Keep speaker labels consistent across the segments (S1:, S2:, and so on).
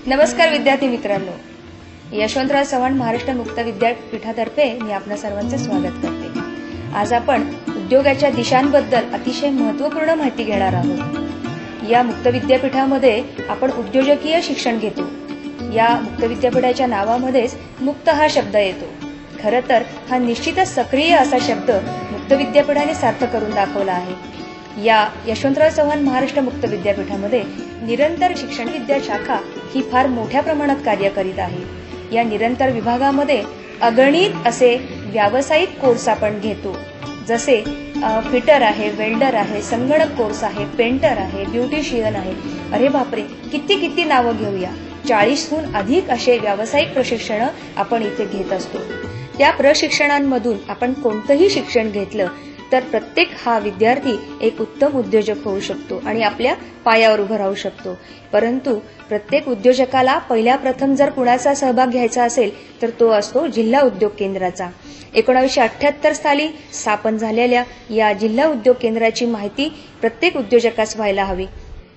S1: नमस्कार विद्यार्थी मित्रांनो, यशवंतराव चव्हाण महाराष्ट्र मुक्त विद्यापीठातर्फे मी आपणा सर्वांचे स्वागत करते। आज आपण उद्योगाच्या दिशांबद्दल अतिशय महत्त्वपूर्ण माहिती घेणार आहोत। या मुक्त विद्यापीठामध्ये आपण उद्योजकीय शिक्षण घेतो। या मुक्त विद्यापीठाच्या नावामध्येच मुक्त हा शब्द येतो। खरं तर हा निश्चितच सक्रिय असा शब्द मुक्त विद्यापीठाने सार्थ करून दाखवला आहे। या यशवंतराव चव्हाण महाराष्ट्र मुक्त विद्यापीठामध्ये निरंतर शिक्षण विद्या शाखा ही फार मोठ्या प्रमाणात कार्य करीत आहे। या निरंतर विभागामध्ये अगणित असे व्यावसायिक कोर्स आपण घेतो, जसे फिटर आहे, वेल्डर आहे, संगणक कोर्स आहे, पेंटर आहे, ब्युटिशियन आहे। अरे बापरे, किती नावं घेऊया। 40हून अधिक असे व्यावसायिक प्रशिक्षण आपण इथे घेत असतो। त्या प्रशिक्षणांमधून आपण कोणतंही शिक्षण घेतलं तर प्रत्येक हा विद्यार्थी एक उत्तम उद्योजक होऊ शकतो आणि आपल्या पायावर उभं राहू शकतो। परंतु प्रत्येक उद्योजकाला पहिल्या प्रथम जर कुणाचा सहभाग घ्यायचा असेल तर तो असतो जिल्हा उद्योग केंद्राचा। 1978 साली स्थापन झालेल्या या जिल्हा उद्योग केंद्राची माहिती प्रत्येक उद्योजकास व्हायला हवी।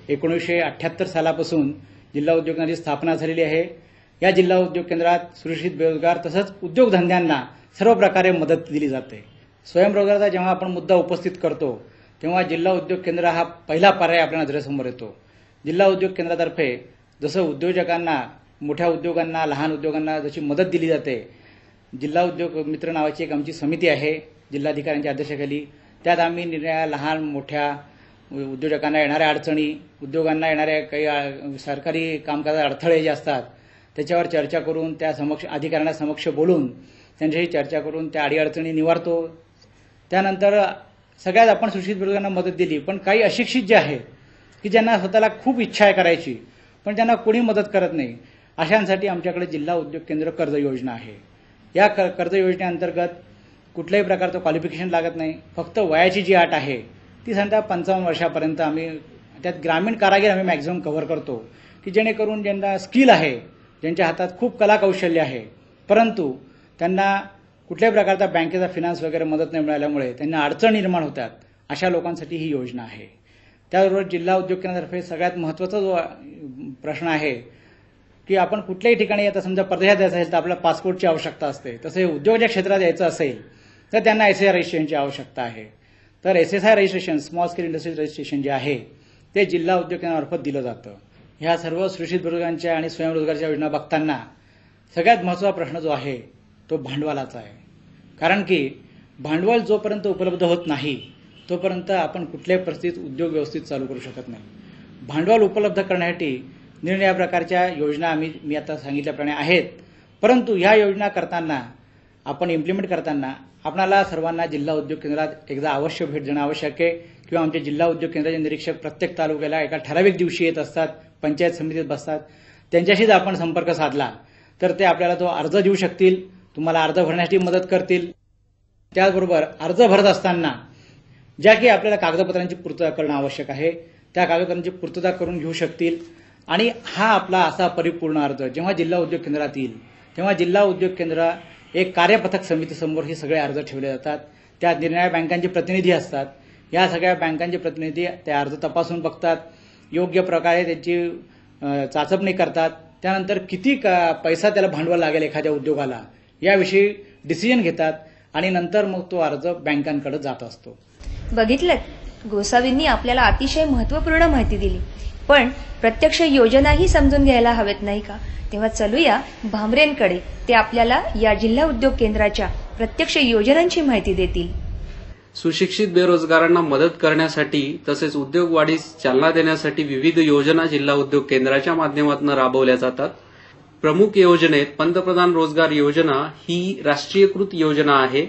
S2: 1978 सालापासून जिल्हा उद्योग केंद्राची स्थापना झालेली आहे। या जिल्हा उद्योग केंद्रात सुरक्षित बेरोजगार तसंच उद्योगधंद्यांना सर्व प्रकारे मदत दिली जाते। स्वयंरोजगाराचा जेव्हा आपण मुद्दा उपस्थित करतो तेव्हा जिल्हा उद्योग केंद्र हा पहिला पर्याय आपल्या नजरेसमोर येतो। जिल्हा उद्योग केंद्रातर्फे जसं उद्योजकांना, मोठ्या उद्योगांना, लहान उद्योगांना जशी मदत दिली जाते, जिल्हा उद्योग मित्र नावाची एक आमची समिती आहे जिल्हाधिकाऱ्यांच्या अध्यक्षतेखाली। त्यात आम्ही निर्णय लहान मोठ्या उद्योजकांना येणाऱ्या अडचणी, उद्योगांना येणाऱ्या काही सरकारी कामकाजात अडथळे जे असतात त्याच्यावर चर्चा करून त्या अधिकाऱ्यांना समक्ष बोलून त्यांच्याशी चर्चा करून त्या अडीअडचणी निवारतो। त्यानंतर सगळ्यात आपण सुशिक्षित बेरोजगारांना मदत दिली, पण काही अशिक्षित जे आहेत की ज्यांना स्वतःला खूप इच्छा आहे करायची पण त्यांना कोणी मदत करत नाही, अशांसाठी आमच्याकडे जिल्हा उद्योग केंद्र कर्ज योजना आहे। या कर्ज योजनेअंतर्गत कुठल्याही प्रकारचं क्वालिफिकेशन लागत नाही, फक्त वयाची जी अट आहे ती साधारणतः 55 वर्षापर्यंत आम्ही त्यात ग्रामीण कारागीर आम्ही मॅक्झिमम कव्हर करतो, की जेणेकरून ज्यांना स्किल आहे, ज्यांच्या हातात खूप कला कौशल्य आहे परंतु त्यांना कुठल्याही प्रकारचा बँकेचा फिनान्स वगैरे मदत नाही मिळाल्यामुळे त्यांना अडचण निर्माण होतात, अशा लोकांसाठी ही योजना आहे। त्याबरोबर जिल्हा उद्योग केंद्रातर्फे सगळ्यात महत्त्वाचा जो प्रश्न आहे की आपण कुठल्याही ठिकाणी आता समजा परदेशात जायचं असेल तर आपल्याला पासपोर्टची आवश्यकता असते, तसे उद्योगाच्या क्षेत्रात यायचं असेल तर त्यांना SSI रजिस्ट्रेशनची आवश्यकता आहे। तर SSI registration, small scale industry registration जे आहे ते जिल्हा उद्योग केंद्रामार्फत दिलं जातं। ह्या सर्व सुरक्षित बेरोजगारांच्या आणि स्वयंरोजगाराच्या योजना बघताना सगळ्यात महत्त्वाचा प्रश्न जो आहे तो भांडवलाचा आहे। कारण की भांडवल जोपर्यंत उपलब्ध होत नाही तोपर्यंत आपण कुठल्याही परिस्थितीत उद्योग व्यवस्थित चालू करू शकत नाही। भांडवल उपलब्ध करण्यासाठी निरनिराळ्या प्रकारच्या योजना मी आता सांगितल्याप्रमाणे आहेत, परंतु ह्या योजना करताना आपण इम्प्लिमेंट करताना आपणाला सर्वांना जिल्हा उद्योग केंद्रात एकदा अवश्य भेट देणं आवश्यक आहे, किंवा आमचे जिल्हा उद्योग केंद्राचे निरीक्षक प्रत्येक तालुक्याला एका ठराविक दिवशी येत असतात, पंचायत समितीत बसतात, त्यांच्याशीच आपण संपर्क साधला तर ते आपल्याला तो अर्ज देऊ शकतील, तुम्हाला अर्ज भरण्यासाठी मदत करतील। त्याचबरोबर अर्ज भरत असताना ज्या की आपल्याला कागदपत्रांची पूर्तता करणं आवश्यक आहे त्या कागदपत्रांची पूर्तता करून घेऊ शकतील। आणि हा आपला असा परिपूर्ण अर्ज जेव्हा जिल्हा उद्योग केंद्रात येईल तेव्हा जिल्हा उद्योग केंद्र एक कार्यपथक समितीसमोर हे सगळे अर्ज ठेवले जातात। त्यात निरनिराळ्या बँकांचे प्रतिनिधी असतात। या सगळ्या बँकांचे प्रतिनिधी ते अर्ज तपासून बघतात, योग्य प्रकारे त्याची चाचपणी करतात, त्यानंतर किती पैसा त्याला भांडवल लागेल एखाद्या उद्योगाला याविषयी डिसिजन घेतात आणि नंतर मग तो अर्ज बँकांकडे जात असतो।
S1: बघितलं, गोसावींनी आपल्याला अतिशय महत्त्वपूर्ण माहिती दिली, पण प्रत्यक्ष योजनाही समजून घ्यायला हवेत नाही का? तेव्हा चलूया भामरेंकडे, ते आपल्याला या जिल्हा उद्योग केंद्राच्या प्रत्यक्ष योजनांची माहिती देतील।
S3: सुशिक्षित बेरोजगारांना मदत करण्यासाठी तसेच उद्योग वाढीस चालना देण्यासाठी विविध योजना जिल्हा उद्योग केंद्राच्या माध्यमातून राबवल्या जातात। प्रमुख योजनेत पंतप्रधान रोजगार योजना ही राष्ट्रीयकृत योजना आहे।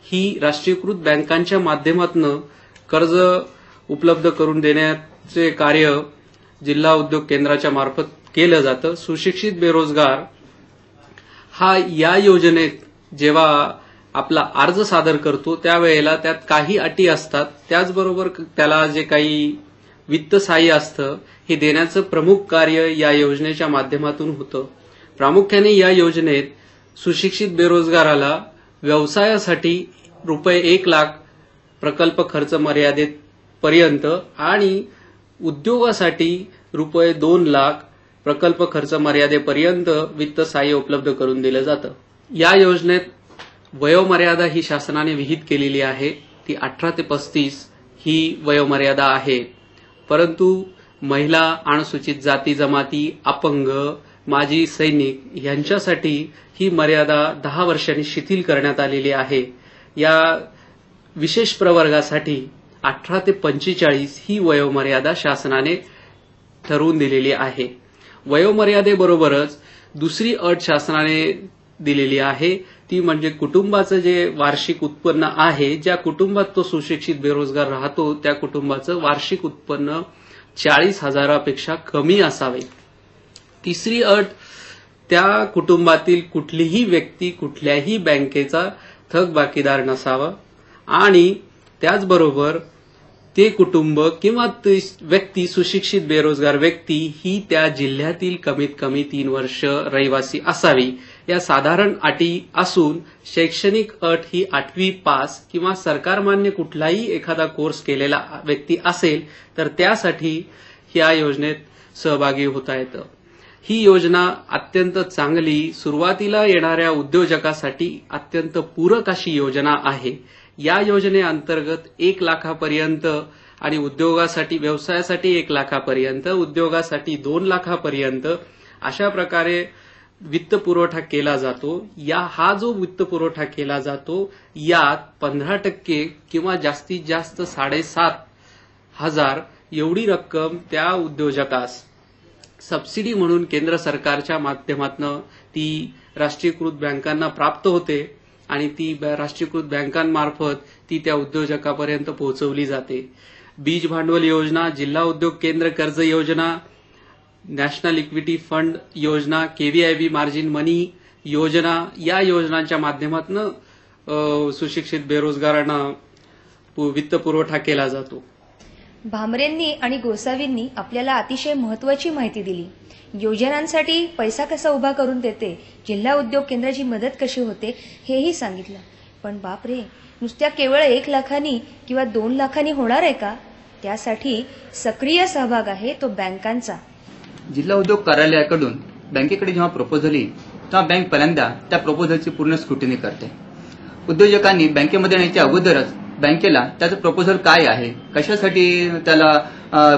S3: ही राष्ट्रीयकृत बँकांच्या माध्यमातून कर्ज उपलब्ध करून देण्याचे कार्य जिल्हा उद्योग केंद्राच्या मार्फत केलं जातं। सुशिक्षित बेरोजगार हा या योजनेत जेव्हा आपला अर्ज सादर करतो त्यावेळेला त्यात काही अटी असतात, त्याचबरोबर त्याला जे काही वित्त सहाय्य असतं हे देण्याचं प्रमुख कार्य या योजनेच्या माध्यमातून होतं। प्रामुख्याने या योजनेत सुशिक्षित बेरोजगाराला व्यवसायासाठी ₹1 लाख प्रकल्प खर्च मर्यादेपर्यंत आणि उद्योगासाठी ₹2 लाख प्रकल्प खर्च मर्यादेपर्यंत वित्त सहाय्य उपलब्ध करून दिलं जातं। या योजनेत वयोमर्यादा ही शासनाने विहित केलेली आहे, ती 18 ते 35 ही वयोमर्यादा आहे। परंतु महिला, अनुसूचित जाती जमाती, अपंग, माजी सैनिक यांच्यासाठी ही मर्यादा 10 वर्षांनी शिथिल करण्यात आलेली आहे। या विशेष प्रवर्गासाठी 18 ते 45 ही वयोमर्यादा शासनाने ठरवून दिलेली आहे। वयोमर्यादेबरोबरच दुसरी अट शासनाने दिलेली आहे, ती म्हणजे कुटुंबाचं जे वार्षिक उत्पन्न आहे, ज्या कुटुंबात तो सुशिक्षित बेरोजगार राहतो त्या कुटुंबाचं वार्षिक उत्पन्न 40,000पेक्षा कमी असावे। तिसरी अट, त्या कुटुंबातील कुठलीही व्यक्ती कुठल्याही बँकेचा थकबाकीदार नसावा आणि त्याचबरोबर ते कुटुंब किंवा ती व्यक्ती, सुशिक्षित बेरोजगार व्यक्ती ही त्या जिल्ह्यातील कमीत कमी 3 वर्ष रहिवासी असावी। या साधारण अटी असून शैक्षणिक अट ही 8वी पास किंवा सरकारमान्य कुठलाही एखादा कोर्स केलेला व्यक्ती असेल तर त्यासाठी या योजनेत सहभागी होता येतं। ही योजना अत्यंत चांगली, सुरुवातीला येणाऱ्या उद्योजकासाठी अत्यंत पूरक अशी योजना आहे। या योजनेअंतर्गत 1 लाखापर्यंत आणि उद्योगासाठी, व्यवसायासाठी 1 लाखापर्यंत, उद्योगासाठी 2 लाखापर्यंत अशा प्रकारे वित्त पुरवठा केला जातो। हा जो वित्त पुरवठा केला जातो यात 15% किंवा जास्तीत जास्त 7,500 एवढी रक्कम त्या उद्योजकास सबसिडी म्हणून केंद्र सरकारच्या माध्यमातून ती राष्ट्रीयकृत बँकांना प्राप्त होते आणि ती राष्ट्रीयकृत बँकांमार्फत ती त्या उद्योजकापर्यंत पोहोचवली जाते। बीज भांडवल योजना, जिल्हा उद्योग केंद्र कर्ज योजना, नॅशनल इक्विटी फंड योजना, केव्हीआयबी मार्जिन मनी योजना, या योजनांच्या माध्यमातून सुशिक्षित बेरोजगारांना वित्त पुरवठा केला जातो।
S1: भामरेंनी आणि गोसावींनी आपल्याला अतिशय महत्त्वाची माहिती दिली। योजनांसाठी पैसा कसा उभा करून देते, जिल्हा उद्योग केंद्राची मदत कशी होते हेही सांगितलं। पण बापरे, नुसत्या केवळ 1 लाखांनी किंवा 2 लाखांनी होणार आहे का? त्यासाठी सक्रिय सहभाग आहे तो बँकांचा।
S4: जिल्हा उद्योग कार्यालयाकडून बँकेकडे जेव्हा प्रपोजल येईल तेव्हा बँक पहिल्यांदा त्या प्रपोजलची पूर्ण स्क्रुटिनी करते। उद्योजकांनी बँकेमध्ये येण्याच्या अगोदरच बँकेला त्याचं प्रपोजल काय आहे, कशासाठी त्याला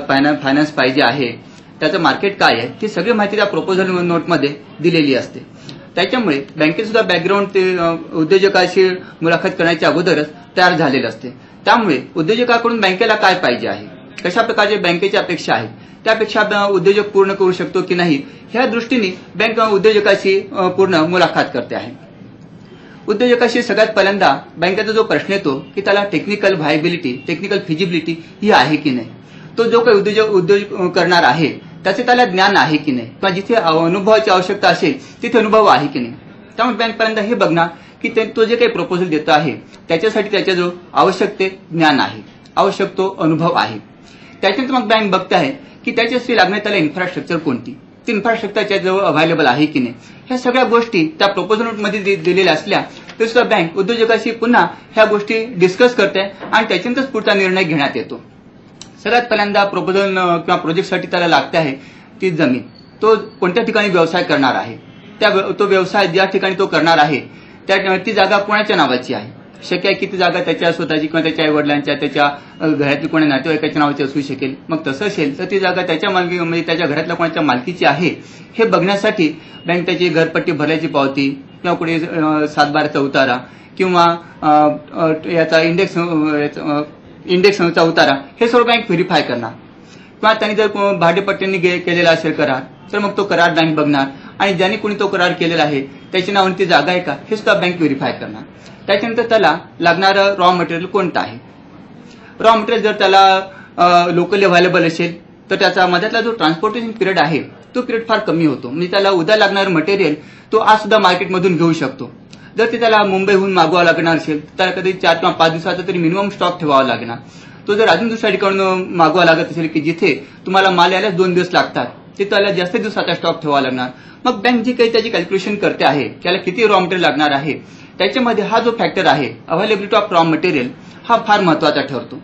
S4: फायनान्स पाहिजे आहे, त्याचं मार्केट काय आहे, ही सगळी माहिती त्या प्रपोजल नोटमध्ये दिलेली असते। त्याच्यामुळे बँकेत सुद्धा बॅकग्राऊंड ते उद्योजकाशी मुलाखत करण्याच्या अगोदरच तयार झालेलं असते। त्यामुळे उद्योजकाकडून बँकेला काय पाहिजे आहे, कशा प्रकारची बँकेची अपेक्षा आहे, त्यापेक्षा उद्योजक पूर्ण करू शकतो की नाही, ह्या दृष्टीने बँक उद्योजकाशी पूर्ण मुलाखत करते आहे। उद्योजकाशी सगळ्यात पहिल्यांदा बँकेचा जो प्रश्न येतो की त्याला टेक्निकल व्हायबिलिटी, टेक्निकल फिजिबिलिटी ही आहे की नाही, तो जो काही उद्योग करणार आहे त्याचे त्याला ज्ञान आहे की नाही, किंवा जिथे अनुभवाची आवश्यकता असेल तिथे अनुभव आहे की नाही। त्यामुळे बँक पहिल्यांदा हे बघणार की तो जे काही प्रपोजल देतो आहे त्याच्यासाठी त्याच्या जो आवश्यक ते ज्ञान आहे, आवश्यक तो अनुभव आहे। त्याच्यानंतर मग बँक बघते आहे की त्याच्यासाठी लागणारी त्याला इन्फ्रास्ट्रक्चर कोणती, ती इन्फ्रास्ट्रक्चर त्याच्याजवळ अवेलेबल आहे की नाही, ह्या सगळ्या गोष्टी त्या प्रपोजल नोटमध्ये दिलेल्या असल्या तरी सुद्धा बँक उद्योजकाशी पुन्हा ह्या गोष्टी डिस्कस करते आणि त्याच्यानंतरच पुढचा निर्णय घेण्यात येतो। सगळ्यात पहिल्यांदा प्रपोजल किंवा प्रोजेक्टसाठी त्याला लागते आहे ती जमीन, तो कोणत्या ठिकाणी व्यवसाय करणार आहे, तो व्यवसाय ज्या ठिकाणी तो करणार आहे ती जागा कोणाच्या नावाची आहे, शक्य आहे की ती जागा त्याच्या स्वतःची किंवा त्याच्या आईवडिलांच्या, त्याच्या घरातील कोणी नातेवाईकाच्या नावाची असू शकेल। मग तसं असेल तर ती जागा त्याच्या मालकी म्हणजे त्याच्या घरातल्या कोणाच्या मालकीची आहे हे बघण्यासाठी बँक त्याची घरपट्टी भरल्याची पावती किंवा कुठे 7/12चा उतारा किंवा याचा इंडेक्सचा उतारा हे सर्व बँक व्हेरीफाय करणार। किंवा त्यांनी जर भाडेपट्ट्यांनी केलेला असेल करार तर मग तो करार बँक बघणार आणि ज्यांनी कोणी तो करार केलेला आहे त्याच्या नावाने ती जागा आहे का हे सुद्धा बँक व्हेरीफाय करणार। त्याच्यानंतर त्याला लागणारं रॉ मटेरियल कोणतं आहे, रॉ मटेरियल जर त्याला लोकली अवेलेबल असेल तर त्याचा मध्यातला जो ट्रान्सपोर्टेशन पिरियड आहे तो पिरियड फार कमी होतो, म्हणजे त्याला उद्या लागणारं मटेरियल तो आज सुद्धा मार्केटमधून घेऊ शकतो। जर ते त्याला मुंबईहून मागवावं लागणार असेल तर त्याला कधी 4 किंवा 5 दिवसाचा तरी मिनिमम स्टॉक ठेवावा लागणार। तो जर अजून दुसऱ्या ठिकाणून मागवावा लागत असेल की जिथे तुम्हाला माल यायला 2 दिवस लागतात ते त्याला जास्त दिवसाचा स्टॉक ठेवावा लागणार। मग बँक जी काही त्याची कॅल्क्युलेशन करते आहे त्याला किती रॉ मटेरियल लागणार आहे त्याच्यामध्ये हा जो फॅक्टर आहे अवेलेबिलिटी ऑफ रॉ मटेरियल हा फार महत्वाचा ठरतो।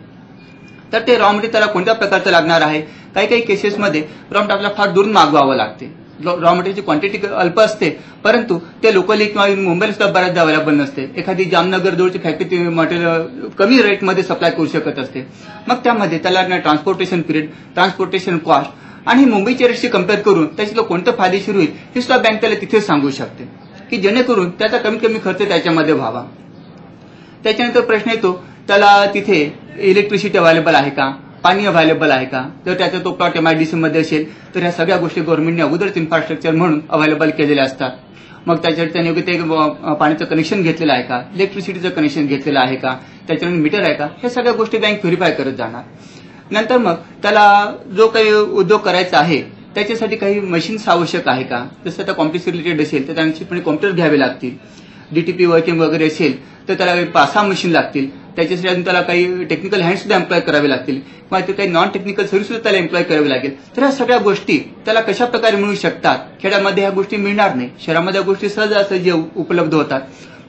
S4: तर ते रॉ मटेरियल त्याला कोणत्या प्रकारचं लागणार आहे. काही काही केसेसमध्ये रॉ मटेरियल आपल्याला फार दुरून मागवावं लागते. रॉ मटेरियलची क्वांटिटी अल्प असते, परंतु ते लोकली किंवा मुंबईला सुद्धा बऱ्याचदा अवेलेबल नसते. एखादी जामनगर जवळची फॅक्टरी मटेरियल कमी रेटमध्ये सप्लाय करू शकत असते. मग त्यामध्ये त्याला ट्रान्सपोर्टेशन पिरियड, ट्रान्सपोर्टेशन कॉस्ट आणि मुंबईच्या रेटशी कम्पेअर करून त्याच्यातलं कोणतं फायदेशीर होईल हे सुद्धा बँक त्याला तिथे सांगू शकते, की जेणेकरून त्याचा कमीत कमी खर्च त्याच्यामध्ये व्हावा. त्याच्यानंतर प्रश्न येतो त्याला तिथे इलेक्ट्रिसिटी अवेलेबल आहे का, पाणी अवेलेबल आहे का. जर त्याचा तो प्लॉट MIDC मध्ये असेल तर ह्या सगळ्या गोष्टी गव्हर्नमेंटने अगोदरच इन्फ्रास्ट्रक्चर म्हणून अवेलेबल केलेल्या असतात. मग त्याच्यासाठी त्याने योग्य ते पाण्याचं कनेक्शन घेतलेलं आहे का, इलेक्ट्रिसिटीचं कनेक्शन घेतलेलं आहे का, त्याच्यानंतर मीटर आहे का, ह्या सगळ्या गोष्टी बँक व्हेरीफाय करत जाणार. नंतर मग त्याला जो काही उद्योग करायचा आहे त्याच्यासाठी काही मशीन्स आवश्यक आहे का. जसं त्या कॉम्प्युटर रिलेटेड असेल तर त्यांची कॉम्प्युटर घ्यावे लागतील. DTP वर्किंग वगैरे असेल तर त्याला 5-6 मशीन लागतील. त्याच्यासाठी अजून त्याला काही टेक्निकल हँड सुद्धा एम्प्लॉय करावे लागतील किंवा ते काही नॉन टेक्निकल सर्व्हिस सुद्धा त्याला एम्प्लॉय करावी लागेल. तर ह्या सगळ्या गोष्टी त्याला कशा प्रकारे मिळू शकतात. खेड्यामध्ये ह्या गोष्टी मिळणार नाही, शहरामध्ये या गोष्टी सहजासहजी उपलब्ध होतात.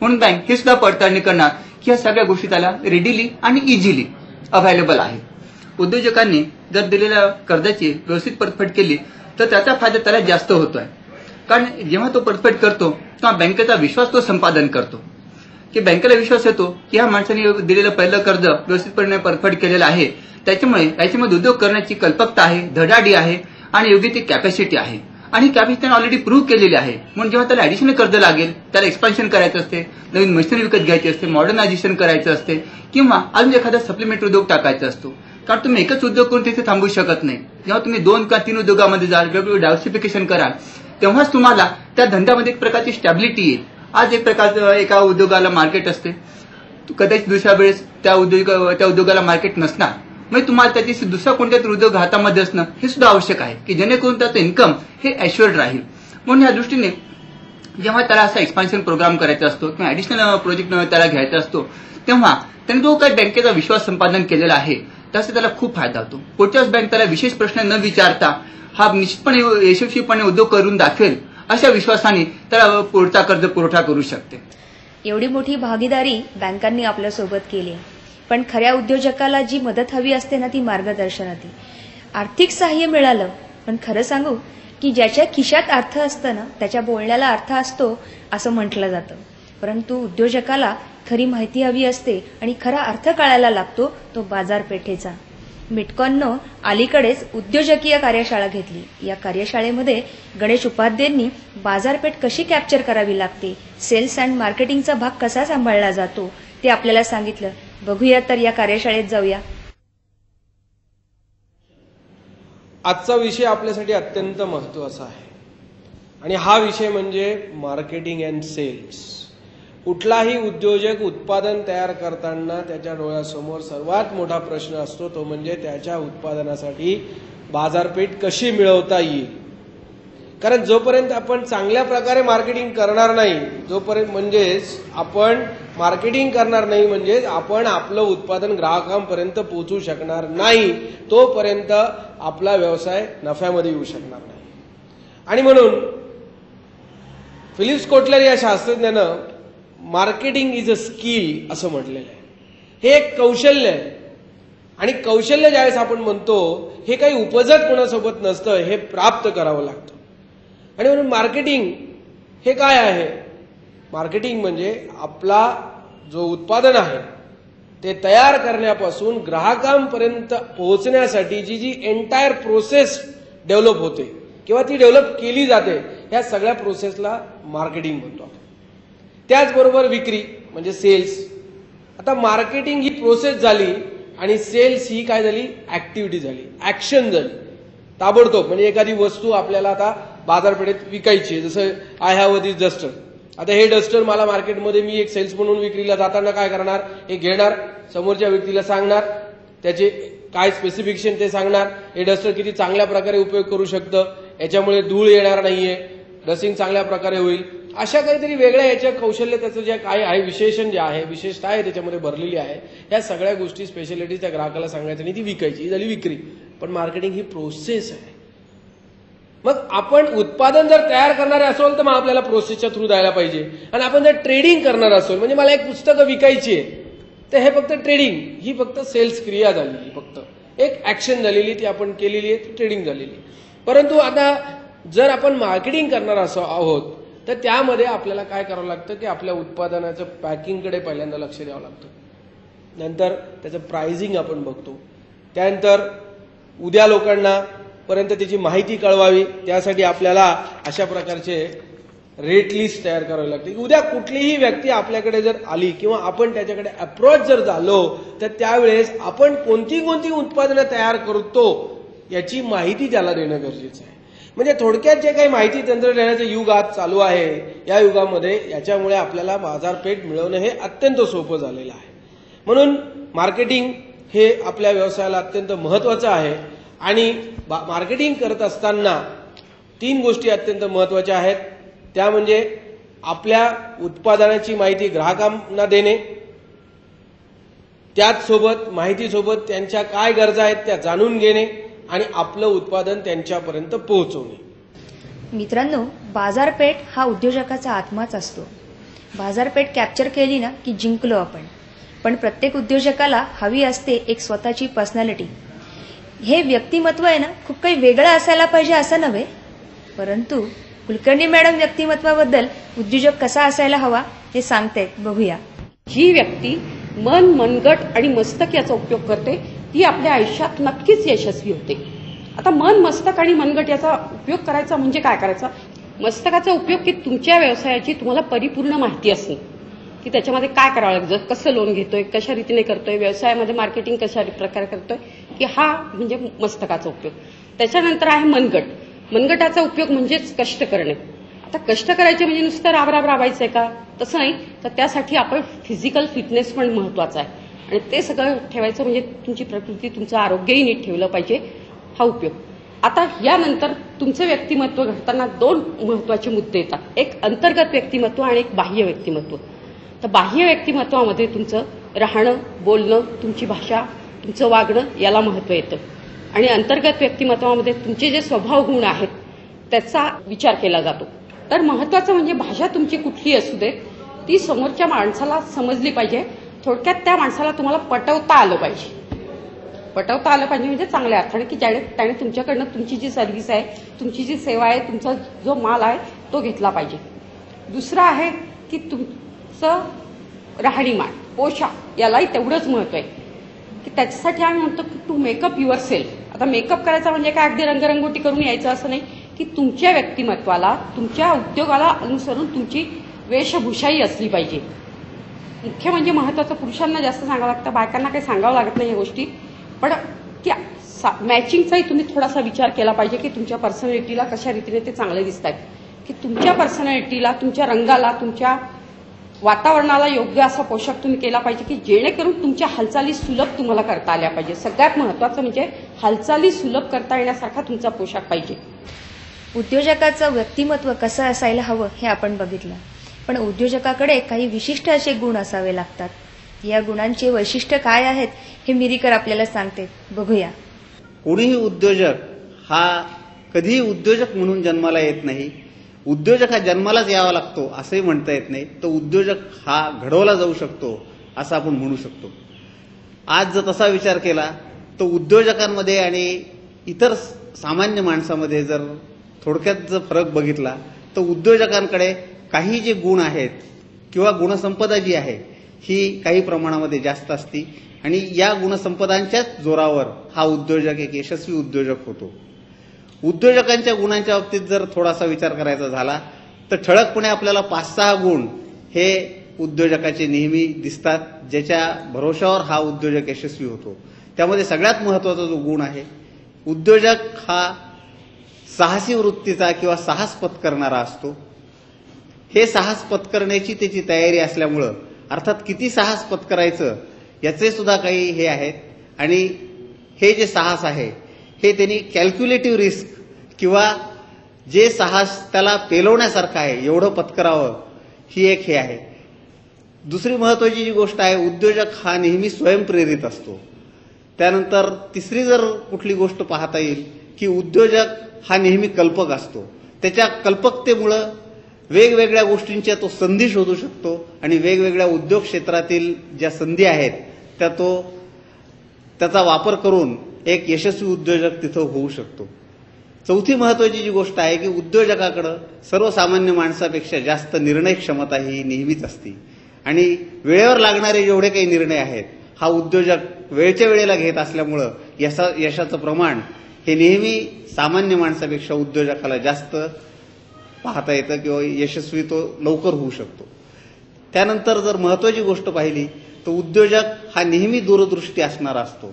S4: म्हणून बँक हे सुद्धा पडताळणी करणार की ह्या सगळ्या गोष्टी त्याला रेडिली आणि इझिली अवेलेबल आहे. उद्योजकांनी जर दिलेल्या कर्जाची व्यवस्थित परतफेड केली तर त्याचा फायदा त्याला जास्त होतोय. कारण जेव्हा तो परतफेड करतो तेव्हा बँकेचा विश्वास तो संपादन करतो, की बँकेला विश्वास येतो की ह्या माणसाने दिलेलं पहिलं कर्ज व्यवस्थितपणे परतफेड केलेलं आहे. त्याच्यामुळे याच्यामध्ये उद्योग करण्याची कल्पकता आहे, धडाडी आहे आणि योग्य ती कॅपॅसिटी आहे. आणि कॅपॅसिटी त्याने ऑलरेडी प्रूव्ह केलेली आहे. म्हणून जेव्हा त्याला ऍडिशनल कर्ज लागेल, त्याला एक्सपान्शन करायचं असते, नवीन मशिनरी विकत घ्यायची असते, मॉडर्नायझेशन करायचं असते किंवा अजून एखादा सप्लिमेंटरी उद्योग टाकायचा असतो. कारण तुम्ही एकच उद्योग करून तिथे थांबू शकत नाही. जेव्हा तुम्ही 2 किंवा 3 उद्योगामध्ये जाल, वेगवेगळे डायव्हर्सिफिकेशन कराल, तेव्हाच तुम्हाला त्या धंद्यामध्ये एक प्रकारची स्टॅबिलिटी येईल. आज एक प्रकारचं एका उद्योगाला मार्केट असते, कदाचित दुसऱ्या वेळेस त्या उद्योगाला मार्केट नसणार. म्हणजे तुम्हाला त्याच्याशी दुसरा कोणत्यातरी उद्योग हातामध्ये असणं हे सुद्धा आवश्यक आहे, की जेणेकरून त्याचं इन्कम हे ॲश्युअर्ड राहील. म्हणून या दृष्टीने जेव्हा त्याला असा एक्सपान्शन प्रोग्राम करायचा असतो किंवा ऍडिशनल प्रोजेक्ट त्याला घ्यायचा असतो, तेव्हा त्याने जो काही बँकेचा विश्वास संपादन केलेला आहे त्याचा त्याला खूप फायदा होतो. पुढच्याच बँक त्याला विशेष प्रश्न न विचारता हा निश्चितपणे यशस्वीपणे उद्योग करून दाखवेल अशा विश्वासाने त्याला पुढचा कर्ज पुरवठा करू शकते.
S1: एवढी मोठी भागीदारी बँकांनी आपल्यासोबत केली आहे. पण खऱ्या उद्योजकाला जी मदत हवी असते ना ती मार्गदर्शनाची. आर्थिक सहाय्य मिळालं, पण खरं सांगू की ज्याच्या खिशात अर्थ असतं ना त्याच्या बोलण्याला अर्थ असतो असं म्हटलं जातं. परंतु उद्योजकाला खरी माहिती हवी असते आणि खरा अर्थ कळायला लागतो तो बाजारपेठेचा. मिटकॉननं अलीकडेच उद्योजकीय कार्यशाळा घेतली. या कार्यशाळेमध्ये गणेश उपाध्यायांनी बाजारपेठ कशी कॅप्चर करावी लागते, सेल्स अँड मार्केटिंगचा भाग कसा सांभाळला जातो ते आपल्याला सांगितलं. बघूया तर या कार्यशाळेत जाऊया.
S5: आजचा विषय आपल्यासाठी अत्यंत महत्त्वाचा आहे आणि हा विषय म्हणजे मार्केटिंग अँड सेल्स. कुठलाही उद्योजक उत्पादन तयार करताना त्याच्या डोळ्यासमोर सर्वात मोठा प्रश्न असतो तो म्हणजे त्याच्या उत्पादनासाठी बाजारपेठ कशी मिळवता येईल. कारण जोपर्यंत आपण चांगल्या प्रकारे मार्केटिंग करणार नाही, जोपर्यंत म्हणजेच आपण मार्केटिंग करणार नाही म्हणजेच आपण आपलं उत्पादन ग्राहकांपर्यंत पोहोचू शकणार नाही, तोपर्यंत आपला व्यवसाय नफ्यामध्ये येऊ शकणार नाही. आणि म्हणून फिलिप्स कोटलर या शास्त्रज्ञानं मार्केटिंग इज अ स्किल असं म्हटलेलं आहे. हे एक कौशल्य आहे आणि कौशल्य ज्यावेळेस आपण म्हणतो हे काही उपजत कोणासोबत नसतं, हे प्राप्त करावं लागतं. आणि म्हणून मार्केटिंग हे काय आहे. मार्केटिंग म्हणजे आपला जो उत्पादन आहे ते तयार करण्यापासून ग्राहकांपर्यंत पोहोचण्यासाठी जी एंटायर प्रोसेस डेव्हलप होते किंवा ती डेव्हलप केली जाते, या सगळ्या प्रोसेसला मार्केटिंग म्हणतो. त्याचबरोबर विक्री म्हणजे सेल्स. आता मार्केटिंग ही प्रोसेस झाली आणि सेल्स ही काय झाली, ऍक्टिव्हिटी झाली, ऍक्शन झाली. ताबडतोब म्हणजे एखादी वस्तू आपल्याला आता बाजारपेठेत विकायची, जसं आय हॅव दिस डस्टर. आता हे डस्टर मला मार्केटमध्ये मी एक सेल्स म्हणून विक्रीला जाताना काय करणार, हे घेणार, समोरच्या व्यक्तीला सांगणार, त्याचे काय स्पेसिफिकेशन ते सांगणार, हे डस्टर किती चांगल्या प्रकारे उपयोग करू शकतं, याच्यामुळे धूळ येणार नाहीये, ड्रेसिंग चांगल्या प्रकारे होईल, अशा काहीतरी वेगळ्या याच्या कौशल्य त्याचं जे काय आहे, विशेषण जे आहे, विशेषता आहे त्याच्यामध्ये भरलेली आहे. ह्या सगळ्या गोष्टी स्पेशालिटीज त्या ग्राहकाला सांगायचं आणि ती विकायची, ही झाली विक्री. पण मार्केटिंग ही प्रोसेस आहे. मग आपण उत्पादन जर तयार करणारे असेल तर मग आपल्याला प्रोसेसच्या थ्रू द्यायला पाहिजे. आणि आपण जर ट्रेडिंग करणार असेल म्हणजे मला एक पुस्तकं विकायची आहे तर हे फक्त ट्रेडिंग, ही फक्त सेल्स क्रिया झालेली, फक्त एक ऍक्शन झालेली, ती आपण केलेली आहे, ती ट्रेडिंग झालेली. परंतु आता जर आपण मार्केटिंग करणार आहोत तर त्यामध्ये आपल्याला काय करावं लागतं की आपल्या उत्पादनाचं पॅकिंगकडे पहिल्यांदा लक्ष द्यावं लागतं, नंतर त्याचं प्राइसिंग आपण बघतो, त्यानंतर उद्या लोकांना पर्यंत त्याची माहिती कळवावी, त्यासाठी आपल्याला अशा प्रकारचे रेट लिस्ट तयार करावी लागते. उद्या कुठलीही व्यक्ती आपल्याकडे जर आली किंवा आपण त्याच्याकडे अप्रोच जर झालो तर त्यावेळेस आपण कोणती कोणती उत्पादनं तयार करतो याची माहिती त्याला देणं गरजेचं आहे. म्हणजे थोडक्यात जे काही माहिती तंत्रज्ञानाचं युग आज चालू आहे, या युगामध्ये याच्यामुळे आपल्याला बाजारपेठ मिळवणं हे अत्यंत सोपं झालेलं आहे. म्हणून मार्केटिंग हे आपल्या व्यवसायाला अत्यंत महत्वाचं आहे. आणि मार्केटिंग करत असताना 3 गोष्टी अत्यंत महत्वाच्या आहेत. त्या म्हणजे आपल्या उत्पादनाची माहिती ग्राहकांना देणे, त्याचसोबत माहितीसोबत त्यांच्या काय गरजा आहेत त्या जाणून घेणे आणि आपलं उत्पादन त्यांच्यापर्यंत पोहोचवणे.
S1: मित्रांनो, बाजारपेठ हा उद्योजकाचा आत्माच असतो. बाजारपेठ कॅप्चर केली ना की जिंकलो आपण. पण प्रत्येक उद्योजकाला हवी असते एक स्वतःची पर्सनॅलिटी. हे व्यक्तिमत्व आहे ना खूप काही वेगळं असायला पाहिजे असं नव्हे, परंतु कुलकर्णी मॅडम व्यक्तिमत्वाबद्दल उद्योजक कसा असायला हवा हे सांगतायत, बघूया.
S6: जी व्यक्ती मन, मनगट आणि मस्तक याचा उपयोग करते ती आपल्या आयुष्यात नक्कीच यशस्वी होते. आता मन, मस्तक आणि मनगट याचा उपयोग करायचा म्हणजे काय करायचा? मस्तकाचा उपयोग की तुमच्या व्यवसायाची तुम्हाला परिपूर्ण माहिती असणे, की त्याच्यामध्ये काय करावं लागतं, कसं लोन घेतोय, कशा रीतीने करतोय, व्यवसायामध्ये मार्केटिंग कशा प्रकारे करतोय, की हा म्हणजे मस्तकाचा उपयोग. त्याच्यानंतर आहे मनगट. मनगटाचा उपयोग म्हणजेच कष्ट करणे. आता कष्ट करायचे म्हणजे नुसतं राब राबायचंय का? तसं नाही, तर त्यासाठी आपण फिजिकल फिटनेस पण महत्वाचा आहे आणि ते सगळं ठेवायचं म्हणजे तुमची प्रकृती, तुमचं आरोग्यही नीट ठेवलं पाहिजे, हा उपयोग. आता यानंतर तुमचं व्यक्तिमत्व घडताना 2 महत्वाचे मुद्दे येतात. एक अंतर्गत व्यक्तिमत्व आणि एक बाह्य व्यक्तिमत्व. तर बाह्य व्यक्तिमत्वामध्ये तुमचं राहणं, बोलणं, तुमची भाषा, तुमचं वागणं याला महत्व येतं आणि अंतर्गत व्यक्तिमत्वामध्ये तुमचे जे स्वभाव गुण आहेत त्याचा विचार केला जातो. तर महत्वाचं म्हणजे भाषा तुमची कुठली असू दे ती समोरच्या माणसाला समजली पाहिजे. थोडक्यात त्या माणसाला तुम्हाला पटवता आलं पाहिजे. पटवता आलं पाहिजे म्हणजे चांगल्या अर्थाने, की त्याने तुमच्याकडनं तुमची जी सर्व्हिस आहे, तुमची जी सेवा आहे, तुमचा जो माल आहे तो घेतला पाहिजे. दुसरं आहे की तुमचं राहणीमान, पोशाख यालाही तेवढंच महत्व आहे, की त्याच्यासाठी आम्ही म्हणतो की टू मेकअप युअर सेल्फ. आता मेकअप करायचा म्हणजे काय अगदी रंगरंगोटी करून यायचं असं नाही, की तुमच्या व्यक्तिमत्वाला, तुमच्या उद्योगाला अनुसरून तुमची वेशभूषाही असली पाहिजे. मुख्य म्हणजे महत्वाचं पुरुषांना जास्त सांगावं लागतं, बायकांना काही सांगावं लागत नाही या गोष्टी, पण त्या मॅचिंगचाही तुम्ही थोडासा विचार केला पाहिजे की तुमच्या पर्सनॅलिटीला कशा रीतीने ते चांगले दिसत आहेत, की तुमच्या पर्सनॅलिटीला, तुमच्या रंगाला, तुमच्या वातावरणाला योग्य असा पोशाख तुम्ही केला पाहिजे की जेणेकरून तुमच्या हालचाली सुलभ तुम्हाला करता आल्या पाहिजे. सगळ्यात महत्वाचं म्हणजे हालचाली सुलभ करता येण्यासारखा तुमचा पोशाख पाहिजे.
S1: उद्योजकाचं व्यक्तिमत्व कसं असायला हवं हे आपण बघितलं, पण उद्योजकाकडे काही विशिष्ट असे गुण असावे लागतात. या गुणांचे वैशिष्ट्य काय आहेत हे मिरीकर आपल्याला सांगते, बघूया.
S7: कोणीही उद्योजक हा कधीही उद्योजक म्हणून जन्माला येत नाही. उद्योजक हा जन्मालाच यावा लागतो असंही म्हणता येत नाही. तो उद्योजक हा घडवला जाऊ शकतो असं आपण म्हणू शकतो. आज जर तसा विचार केला तर उद्योजकांमध्ये आणि इतर सामान्य माणसामध्ये जर थोडक्यात जर फरक बघितला तर उद्योजकांकडे काही जे गुण आहेत किंवा गुणसंपदा जी आहे ही काही प्रमाणामध्ये जास्त असती आणि या गुणसंपदांच्याच जोरावर हा उद्योजक एक यशस्वी उद्योजक होतो. उद्योजकांच्या गुणांच्या बाबतीत जर थोडासा विचार करायचा झाला तर ठळकपणे आपल्याला 5-6 गुण हे उद्योजकाचे नेहमी दिसतात, ज्याच्या भरोशावर हा उद्योजक यशस्वी होतो. त्यामध्ये सगळ्यात महत्वाचा जो गुण आहे, उद्योजक हा साहसी वृत्तीचा किंवा साहस पत्करणारा असतो. हे साहस पत्करण्याची त्याची तयारी असल्यामुळं, अर्थात किती साहस पत्करायचं याचे सुद्धा काही हे आहेत आणि हे जे साहस आहे हे त्यांनी कॅल्क्युलेटिव्ह रिस्क किंवा जे साहस त्याला पेलवण्यासारखं आहे एवढं पत्करावं ही एक हे आहे. दुसरी महत्वाची जी गोष्ट आहे, उद्योजक हा नेहमी स्वयंप्रेरित असतो. त्यानंतर तिसरी जर कुठली गोष्ट पाहता येईल की उद्योजक हा नेहमी कल्पक असतो. त्याच्या कल्पकतेमुळं वेगवेगळ्या गोष्टींच्या तो संधी शोधू शकतो आणि वेगवेगळ्या उद्योग क्षेत्रातील ज्या संधी आहेत त्याचा वापर करून एक यशस्वी उद्योजक तिथं होऊ शकतो. चौथी महत्वाची जी गोष्ट आहे की उद्योजकाकडे सर्वसामान्य माणसापेक्षा जास्त निर्णय क्षमता ही नेहमीच असते आणि वेळेवर लागणारे जेवढे काही निर्णय आहेत हा उद्योजक वेळच्या वेळेला घेत असल्यामुळं यशाचं प्रमाण हे नेहमी सामान्य माणसापेक्षा उद्योजकाला जास्त पाहता येतं किंवा यशस्वी तो लवकर होऊ शकतो. त्यानंतर जर महत्वाची गोष्ट पाहिली तर उद्योजक हा नेहमी दूरदृष्टी असणारा असतो.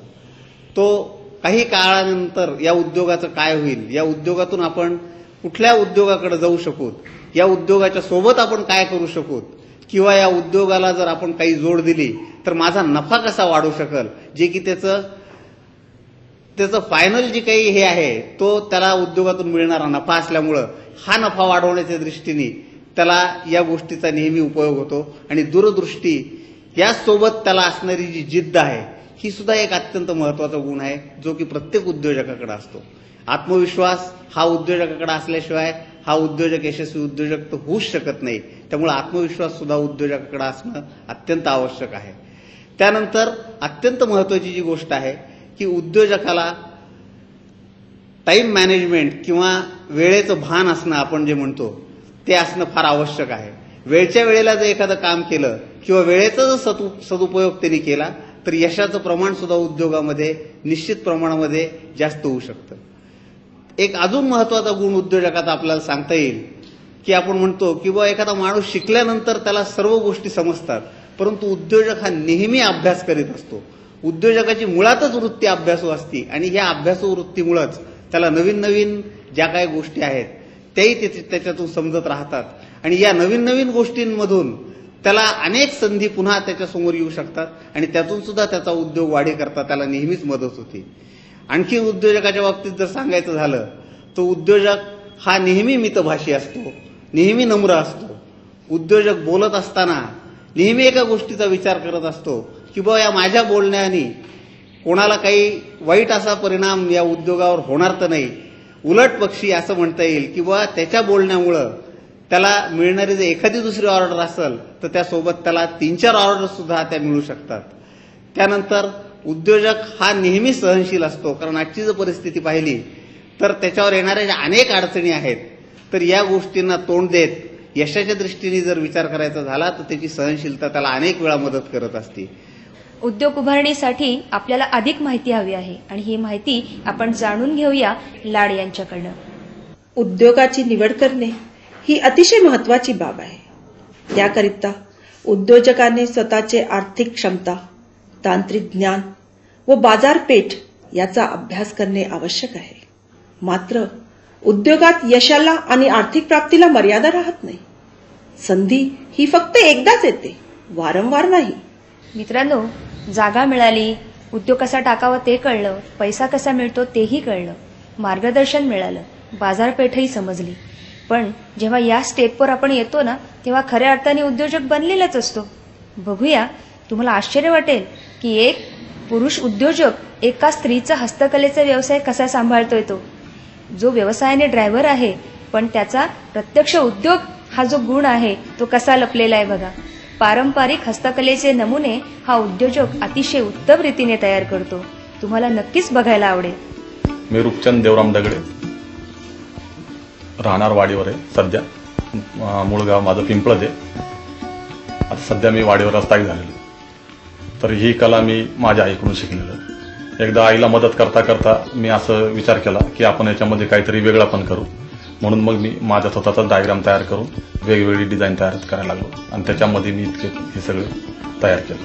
S7: तो काही काळानंतर या उद्योगाचं काय होईल, या उद्योगातून आपण कुठल्या उद्योगाकडे जाऊ शकू, या उद्योगाच्या सोबत आपण काय करू शकू किंवा या उद्योगाला जर आपण काही जोड दिली तर माझा नफा कसा वाढू शकेल, जे की त्याचं फायनल जे काही हे आहे तो त्याला उद्योगातून मिळणारा नफा असल्यामुळं हा नफा वाढवण्याच्या दृष्टीने त्याला या गोष्टीचा नेहमी उपयोग होतो आणि दूरदृष्टी यासोबत त्याला असणारी जी जिद्द आहे ही सुद्धा एक अत्यंत महत्वाचा गुण आहे जो की प्रत्येक उद्योजकाकडे असतो. आत्मविश्वास हा उद्योजकाकडे असल्याशिवाय हा उद्योजक यशस्वी उद्योजक तर होऊच शकत नाही. त्यामुळे आत्मविश्वास सुद्धा उद्योजकाकडे असणं अत्यंत आवश्यक आहे. त्यानंतर अत्यंत महत्वाची जी गोष्ट आहे की उद्योजकाला टाइम मॅनेजमेंट किंवा वेळेचं भान असणं आपण जे म्हणतो ते असणं फार आवश्यक आहे. वेळच्या वेळेला जर एखादं काम केलं किंवा वेळेचा जर सदुपयोग त्यांनी केला तर यशाचं प्रमाण सुद्धा उद्योगामध्ये निश्चित प्रमाणामध्ये जास्त होऊ शकतं. एक अजून महत्वाचा गुण उद्योजकाचा आपल्याला सांगता येईल की आपण म्हणतो की बा एखादा माणूस शिकल्यानंतर त्याला सर्व गोष्टी समजतात, परंतु उद्योजक हा नेहमी अभ्यास करीत असतो. उद्योजकाची मुळातच वृत्ती अभ्यासू असते आणि ह्या अभ्यासू वृत्तीमुळेच त्याला नवीन नवीन ज्या काही गोष्टी आहेत त्याही त्याच्यातून समजत राहतात आणि या नवीन नवीन गोष्टींमधून त्याला अनेक संधी पुन्हा त्याच्यासमोर येऊ शकतात आणि त्यातून सुद्धा त्याचा उद्योग वाढी करता त्याला नेहमीच मदत होते. आणखी उद्योजकाच्या बाबतीत जर सांगायचं झालं तर उद्योजक हा नेहमी मितभाषी असतो, नेहमी नम्र असतो. उद्योजक बोलत असताना नेहमी एका गोष्टीचा विचार करत असतो की बा या माझ्या बोलण्याने कोणाला काही वाईट असा परिणाम या उद्योगावर होणार तर नाही. उलट पक्षी असं म्हणता येईल की बा त्याच्या बोलण्यामुळं त्याला मिळणारी जर एखादी दुसरी ऑर्डर असेल तर त्यासोबत त्याला 3-4 ऑर्डर सुद्धा त्या मिळू शकतात. त्यानंतर उद्योजक हा नेहमी सहनशील असतो, कारण आजची जर परिस्थिती पाहिली तर त्याच्यावर येणाऱ्या ज्या अनेक अडचणी आहेत तर या गोष्टींना तोंड देत यशाच्या दृष्टीने जर विचार करायचा झाला तर त्याची सहनशीलता त्याला अनेक वेळा मदत करत असते.
S1: उद्योग उभारणीसाठी आपल्याला अधिक माहिती हवी आहे आणि ही माहिती आपण जाणून घेऊया लाड यांच्याकडनं.
S8: उद्योगाची निवड करणे ही अतिशय महत्वाची बाब आहे. त्याकरिता उद्योजकाने स्वतःचे आर्थिक क्षमता, तांत्रिक ज्ञान व बाजारपेठ याचा अभ्यास करणे आवश्यक आहे. मात्र उद्योगात यशाला आणि आर्थिक प्राप्तीला मर्यादा राहत नाही. संधी ही फक्त एकदाच येते, वारंवार नाही.
S1: मित्रांनो, जागा मिळाली, उद्योग कसा टाकावा ते कळलं, पैसा कसा मिळतो तेही कळलं, मार्गदर्शन मिळालं, बाजारपेठही समजली. पण जेव्हा या स्टेपवर आपण येतो ना तेव्हा खऱ्या अर्थाने उद्योजक बनलेलाच असतो. बघूया, तुम्हाला आश्चर्य वाटेल की एक पुरुष उद्योजक एका स्त्रीचा हस्तकलेचा व्यवसाय कसा सांभाळतोय. तो जो व्यवसायाने ड्रायव्हर आहे पण त्याचा प्रत्यक्ष उद्योग हा जो गुण आहे तो कसा लपलेला आहे बघा. पारंपरिक हस्तकलेचे नमुने हा उद्योजक अतिशय उत्तम रीतीने तयार करतो. तुम्हाला नक्कीच बघायला आवडेल.
S9: मी रूपचंद देवराम दगडे, राहणार वाडीवर आहे. सध्या मूळ गाव माझं पिंपळज आहे. आता सध्या मी वाडीवर स्थायिक झालेलो. तर ही कला मी माझ्या आईकडून शिकलेलो. एकदा आईला मदत करता करता मी असं विचार केला की आपण याच्यामध्ये काहीतरी वेगळा पण करू. म्हणून मग मी माझा स्वतःचा डायग्राम तयार करून वेगवेगळी डिझाईन तयार करायला लागलो आणि त्याच्यामध्ये मी हे सगळं तयार केलं.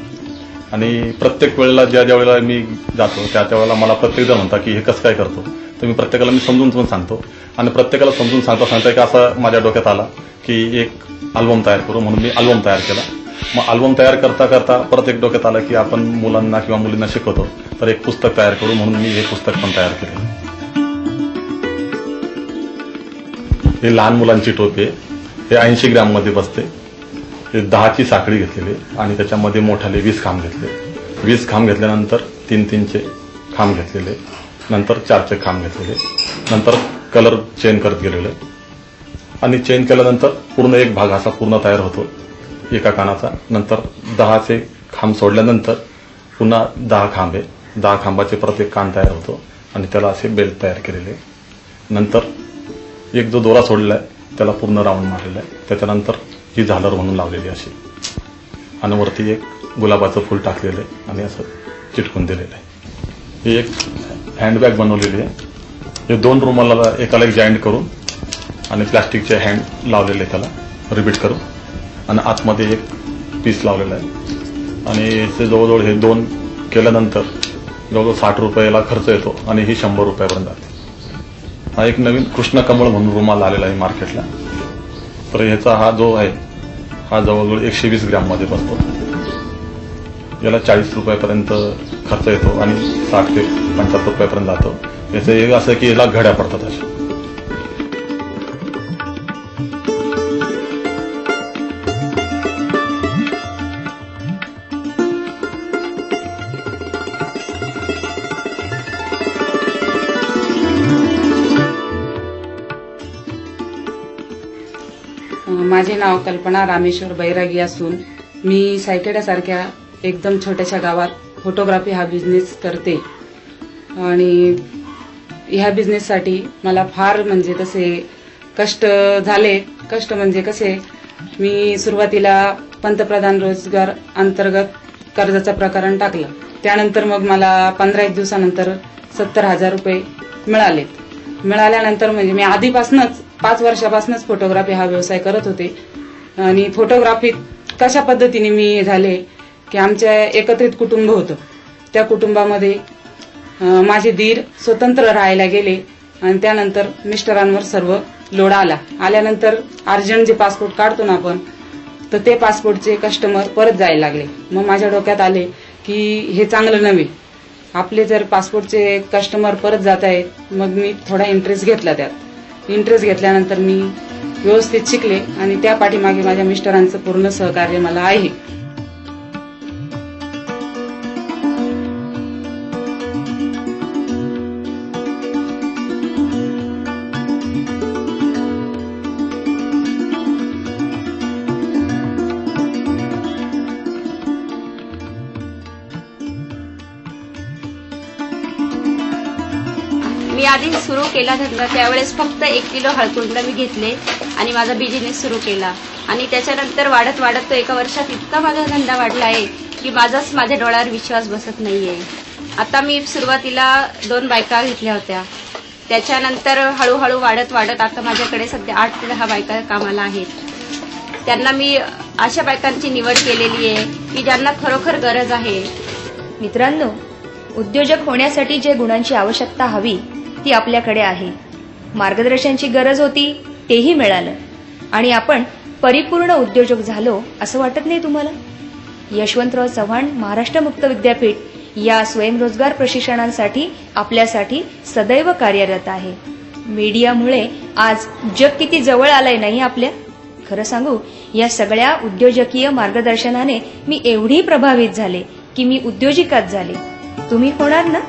S9: आणि प्रत्येक वेळेला ज्या वेळेला मी जातो त्या वेळेला मला प्रत्येक जण म्हणता की हे कसं काय करतो. तर मी प्रत्येकाला समजून पण सांगतो आणि प्रत्येकाला समजून सांगता की असं माझ्या डोक्यात आला की एक अल्बम तयार करू. म्हणून मी अल्बम तयार केला. मग अल्बम तयार करता करता परत एक डोक्यात आलं की आपण मुलांना किंवा मुलींना शिकवतो तर एक पुस्तक तयार करू. म्हणून मी हे पुस्तक पण तयार केलं. हे लहान मुलांची टोपी आहे. हे 80 ग्रॅममध्ये बसते. हे 10ची साखळी घेतलेली आणि त्याच्यामध्ये मोठाले 20 खांब घेतले. 20 खांब घेतल्यानंतर 3-3चे खांब घेतलेले, नंतर 4चे खांब घेतलेले, नंतर कलर चेंज करत गेलेले आणि चेन केल्यानंतर पूर्ण एक भाग असा पूर्ण तयार होतो एका कानाचा. नंतर 10चे खांब सोडल्यानंतर पुन्हा 10 खांब आहे. 10 खांबाचे परत एक कान तयार होतो आणि त्याला असे बेल्ट तयार केलेले. नंतर एक जो दोरा सोडलेला आहे त्याला पूर्ण राऊंड मारलेला आहे. त्याच्यानंतर ही झालर म्हणून लावलेली अशी आणि वरती एक गुलाबाचं फूल टाकलेलं आहे आणि असं चिटकून दिलेलं आहे. ही एक हँडबॅग बनवलेली आहे. हे 2 रुमाला एकाला एक जॉईंट करून आणि प्लास्टिकचे हँड लावलेले त्याला रिपीट करून आणि आतमध्ये एक पीस लावलेला आहे. आणि याचे जवळजवळ हे 2 केल्यानंतर जवळजवळ 60 रुपयाला खर्च येतो आणि ही 100 रुपयापर्यंत जाते. हा एक नवीन कृष्ण कमळ म्हणून रुमाल आलेला आहे मार्केटला. तर ह्याचा हा जो आहे हा जवळजवळ 120 ग्रॅममध्ये बसतो. याला 40 रुपयापर्यंत खर्च येतो आणि 60 ते 75 रुपयापर्यंत जातो. याचं एक असं की याला घड्या पडतात अशा.
S6: माझे नाव कल्पना रामेश्वर बैरागी असून मी सायखेड्यासारख्या एकदम छोट्याशा गावात फोटोग्राफी हा बिझनेस करते. आणि ह्या बिझनेससाठी मला फार म्हणजे तसे कष्ट झाले. कष्ट म्हणजे कसे, मी सुरुवातीला पंतप्रधान रोजगार अंतर्गत कर्जाचं प्रकरण टाकलं. त्यानंतर मग मला 15 दिवसानंतर 70,000 रुपये मिळाले. मिळाल्यानंतर म्हणजे मी आधीपासूनच 5 वर्षापासूनच फोटोग्राफी हा व्यवसाय करत होते. आणि फोटोग्राफीत कशा पद्धतीने मी झाले की आमच्या एकत्रित कुटुंब होतं. त्या कुटुंबामध्ये माझे दीर स्वतंत्र राहायला गेले आणि त्यानंतर मिस्टरांवर सर्व लोड आला. आल्यानंतर अर्जंट जे पासपोर्ट काढतो ना आपण, तर ते पासपोर्टचे कस्टमर परत जायला लागले. मग माझ्या डोक्यात आले की हे चांगलं नव्हे. आपले जर पासपोर्टचे कस्टमर परत जात आहेत, मग मी थोडा इंटरेस्ट घेतला त्यात. इंटरेस्ट घेतल्यानंतर मी व्यवस्थित शिकले आणि त्या पाठीमागे माझ्या मिस्टरांचं पूर्ण सहकार्य मला आहे.
S10: मी आधी सुरू केला धंदा त्यावेळेस फक्त 1 किलो हळकुंड मी घेतले आणि माझा बिझनेस सुरू केला. आणि त्याच्यानंतर वाढत वाढत तो 1 वर्षात इतका माझा धंदा वाढला आहे की माझ्या डोळ्यावर विश्वास बसत नाहीये. आता मी सुरुवातीला 2 बायका घेतल्या होत्या. त्याच्यानंतर हळूहळू वाढत वाढत आता माझ्याकडे सध्या 8 ते 10 बायका कामाला आहेत. त्यांना मी अशा बायकांची निवड केलेली आहे की ज्यांना खरोखर गरज आहे.
S1: मित्रांनो, उद्योजक होण्यासाठी जे गुणांची आवश्यकता हवी ती आपल्याकडे आहे. मार्गदर्शनाची गरज होती तेही मिळालं आणि आपण परिपूर्ण उद्योजक झालो असं वाटत नाही तुम्हाला? यशवंतराव चव्हाण महाराष्ट्र मुक्त विद्यापीठ या स्वयंरोजगार प्रशिक्षणांसाठी आपल्यासाठी सदैव कार्यरत आहे. मीडियामुळे आज जग किती जवळ आलंय नाही आपल्या? खरं सांगू, या सगळ्या उद्योजकीय मार्गदर्शनाने मी एवढी प्रभावित झाले की मी उद्योजिकाच झाले. तुम्ही होणार ना?